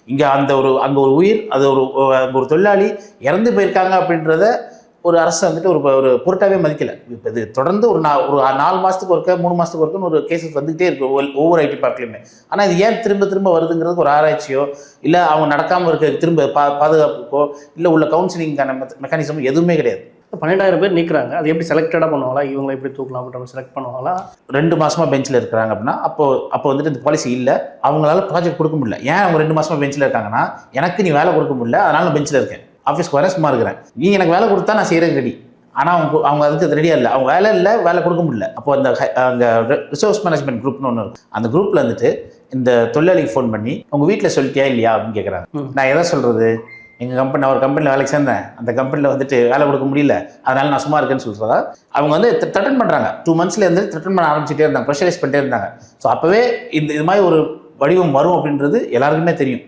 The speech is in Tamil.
இங்கே அங்கே ஒரு உயிர், அது அங்கே ஒரு தொழிலாளி இறந்து போயிருக்காங்க அப்படின்றத ஒரு அரசு வந்துட்டு ஒரு பொருட்டாவே மதிக்கல. இப்போ இது தொடர்ந்து ஒரு 4 மாதத்துக்கு ஒருக்க 3 மாதத்துக்கு ஒருக்குன்னு ஒரு கேசஸ் வந்துகிட்டே இருக்கு ஒவ்வொரு ஐடி பார்க்லையுமே. ஆனால் இது ஏன் திரும்ப திரும்ப வருதுங்கிறது ஒரு ஆராய்ச்சியோ இல்லை அவங்க நடக்காமல் இருக்க திரும்ப பாதுகாப்புக்கோ இல்லை உள்ள கவுன்சிலிங்கான மெக்கானிசம் எதுவுமே கிடையாது. 12,000 பேர் நீக்கிறாங்க. அது எப்படி செலக்டடாக பண்ணுவாங்களா? இவங்களை எப்படி தூக்கலாம் அப்படின்ற செலக்ட் பண்ணுவாங்களா? 2 மாசமா பெஞ்சில் இருக்கிறாங்க அப்படின்னா அப்போ வந்துட்டு இந்த பாலிசி இல்லை, அவங்களால ப்ராஜெக்ட் கொடுக்க முடியல. ஏன் அவங்க 2 மாசமா பெஞ்சில் இருக்காங்கன்னா, எனக்கு நீ வேலை கொடுக்க முடியல, அதனால நான் பெஞ்சில் இருக்கேன், ஆஃபீஸ்க்கு வர சும்மா இருக்கிறேன், நீ எனக்கு வேலை கொடுத்தா நான் செய்கிறேன் ரெடி. ஆனால் அவங்க அதுக்கு ரெடியாக இல்லை, அவங்க வேலை இல்லை, வேலை கொடுக்க முடியல. அப்போ அந்த ரிசோர்ஸ் மேனேஜ்மெண்ட் குரூப்னு ஒன்று இருக்கும். அந்த குரூப்பில் வந்துட்டு இந்த தொழிலாளிக்கு ஃபோன் பண்ணி உங்கள் வீட்டில் சொல்லிட்டியா இல்லையா அப்படின்னு கேட்குறாங்க. நான் எதை சொல்கிறது, எங்கள் கம்பெனி, நான் ஒரு கம்பெனியில் வேலைக்கு சேர்ந்தேன், அந்த கம்பெனியில் வந்துட்டு வேலை கொடுக்க முடியல, அதனால நான் சும்மா இருக்கேன்னு சொல்கிறதா அவங்க வந்து த்ரெட்டன் பண்ணுறாங்க. 2 monthsலேருந்து த்ரெட்டன் பண்ண ஆரம்பிச்சுட்டே இருந்தாங்க, ப்ரெஷரைஸ் பண்ணிட்டே இருந்தாங்க. ஸோ அப்போவே இது மாதிரி ஒரு வடிவம் வரும் அப்படின்றது எல்லாருக்குமே தெரியும்.